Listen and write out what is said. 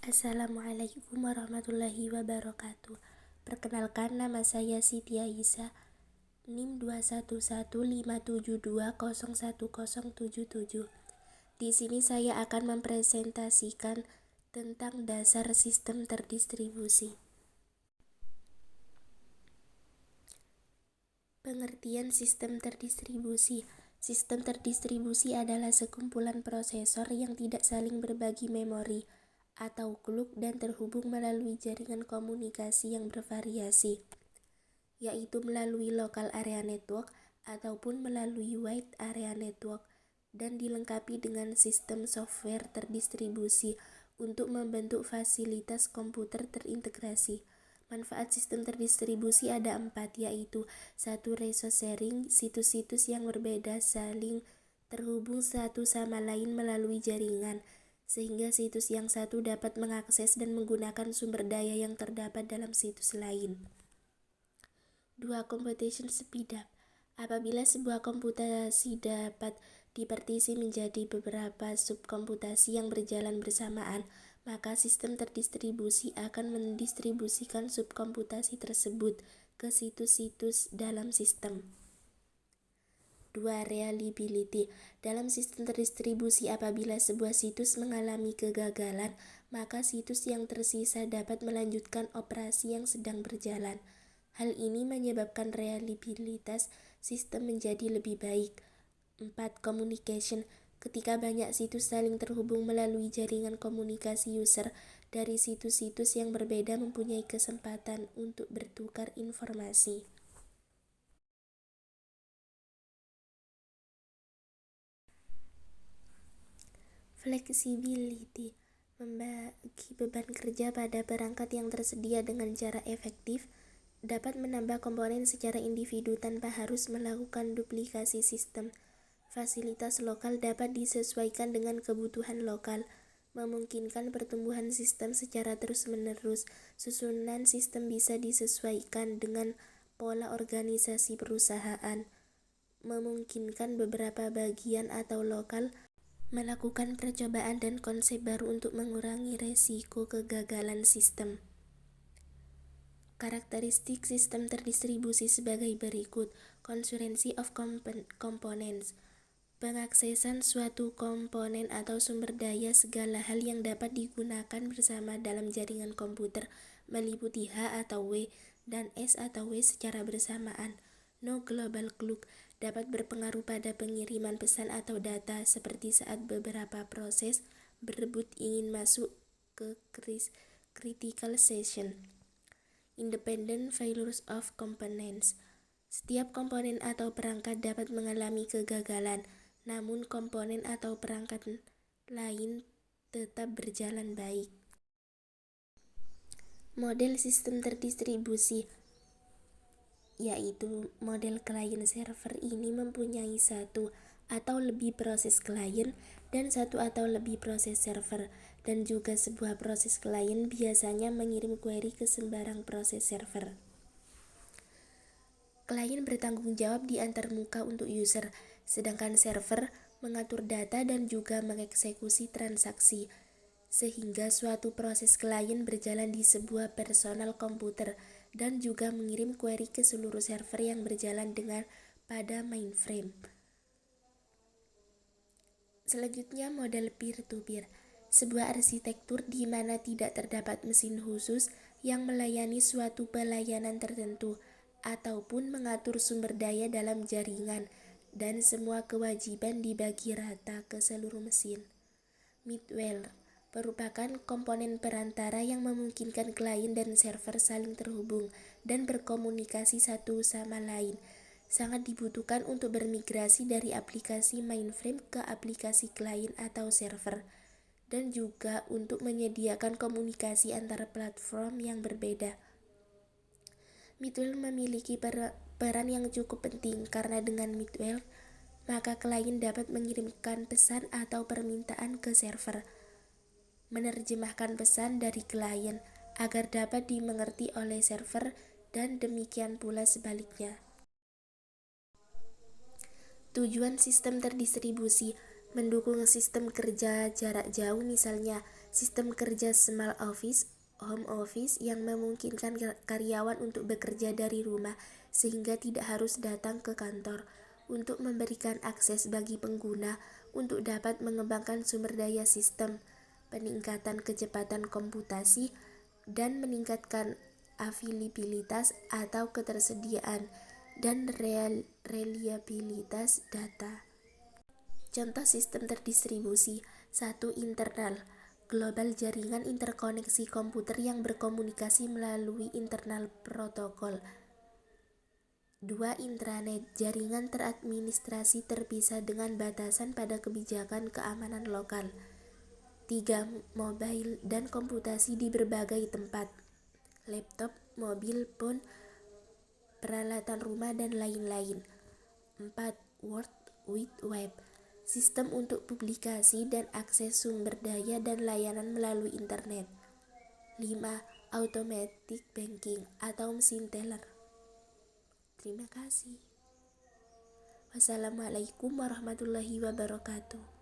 Assalamualaikum warahmatullahi wabarakatuh. Perkenalkan, nama saya Siti Aisyah, NIM 21157201077. Di sini saya akan mempresentasikan tentang dasar sistem terdistribusi. Pengertian sistem terdistribusi. Sistem terdistribusi adalah sekumpulan prosesor yang tidak saling berbagi memori atau clock dan terhubung melalui jaringan komunikasi yang bervariasi, yaitu melalui local area network ataupun melalui wide area network, dan dilengkapi dengan sistem software terdistribusi untuk membentuk fasilitas komputer terintegrasi. Manfaat sistem terdistribusi ada 4, yaitu 1. Resource sharing, situs-situs yang berbeda saling terhubung satu sama lain melalui jaringan, sehingga situs yang satu dapat mengakses dan menggunakan sumber daya yang terdapat dalam situs lain. 2. Computation speed up. Apabila sebuah komputasi dapat dipartisi menjadi beberapa subkomputasi yang berjalan bersamaan, maka sistem terdistribusi akan mendistribusikan subkomputasi tersebut ke situs-situs dalam sistem. 2. Reliability. Dalam sistem terdistribusi, apabila sebuah situs mengalami kegagalan, maka situs yang tersisa dapat melanjutkan operasi yang sedang berjalan. Hal ini menyebabkan reliabilitas sistem menjadi lebih baik. 4. Communication. Ketika banyak situs saling terhubung melalui jaringan komunikasi, user dari situs-situs yang berbeda mempunyai kesempatan untuk bertukar informasi. Flexibility. Membagi beban kerja pada perangkat yang tersedia dengan cara efektif dapat menambah komponen secara individu tanpa harus melakukan duplikasi sistem. Fasilitas lokal dapat disesuaikan dengan kebutuhan lokal, memungkinkan pertumbuhan sistem secara terus-menerus. Susunan sistem bisa disesuaikan dengan pola organisasi perusahaan, memungkinkan beberapa bagian atau lokal melakukan percobaan dan konsep baru untuk mengurangi resiko kegagalan sistem. Karakteristik sistem terdistribusi sebagai berikut. Concurrency of components. Pengaksesan suatu komponen atau sumber daya segala hal yang dapat digunakan bersama dalam jaringan komputer meliputi H atau W dan S atau W secara bersamaan. No global clock. Dapat berpengaruh pada pengiriman pesan atau data, seperti saat beberapa proses berebut ingin masuk ke critical session. Independent failures of components. Setiap komponen atau perangkat dapat mengalami kegagalan, namun komponen atau perangkat lain tetap berjalan baik. Model sistem terdistribusi, yaitu model client server, ini mempunyai satu atau lebih proses klien dan satu atau lebih proses server, dan juga sebuah proses klien biasanya mengirim query ke sembarang proses server. Klien bertanggung jawab di antarmuka untuk user, sedangkan server mengatur data dan juga mengeksekusi transaksi, sehingga suatu proses klien berjalan di sebuah personal komputer dan juga mengirim query ke seluruh server yang berjalan dengan pada mainframe. Selanjutnya, model peer-to-peer, sebuah arsitektur di mana tidak terdapat mesin khusus yang melayani suatu pelayanan tertentu ataupun mengatur sumber daya dalam jaringan, dan semua kewajiban dibagi rata ke seluruh mesin. Middleware merupakan komponen perantara yang memungkinkan klien dan server saling terhubung dan berkomunikasi satu sama lain. Sangat dibutuhkan untuk bermigrasi dari aplikasi mainframe ke aplikasi klien atau server, dan juga untuk menyediakan komunikasi antara platform yang berbeda. Middleware memiliki peran yang cukup penting karena dengan middleware, maka klien dapat mengirimkan pesan atau permintaan ke server, menerjemahkan pesan dari klien agar dapat dimengerti oleh server, dan demikian pula sebaliknya. Tujuan sistem terdistribusi: mendukung sistem kerja jarak jauh, misalnya Sistem kerja small office, home office yang memungkinkan karyawan untuk bekerja dari rumah sehingga tidak harus datang ke kantor, untuk memberikan akses bagi pengguna untuk dapat mengembangkan sumber daya sistem, peningkatan kecepatan komputasi, dan meningkatkan availabilitas atau ketersediaan dan reliabilitas data. Contoh sistem terdistribusi. 1. Internal. Global jaringan interkoneksi komputer yang berkomunikasi melalui internal protokol. 2. Intranet. Jaringan teradministrasi terpisah dengan batasan pada kebijakan keamanan lokal. 3. Mobile dan komputasi di berbagai tempat. Laptop, mobil, phone, peralatan rumah, dan lain-lain. 4. World Wide Web. Sistem untuk publikasi dan akses sumber daya dan layanan melalui internet. 5. Automatic banking atau mesin teller. Terima kasih. Wassalamualaikum warahmatullahi wabarakatuh.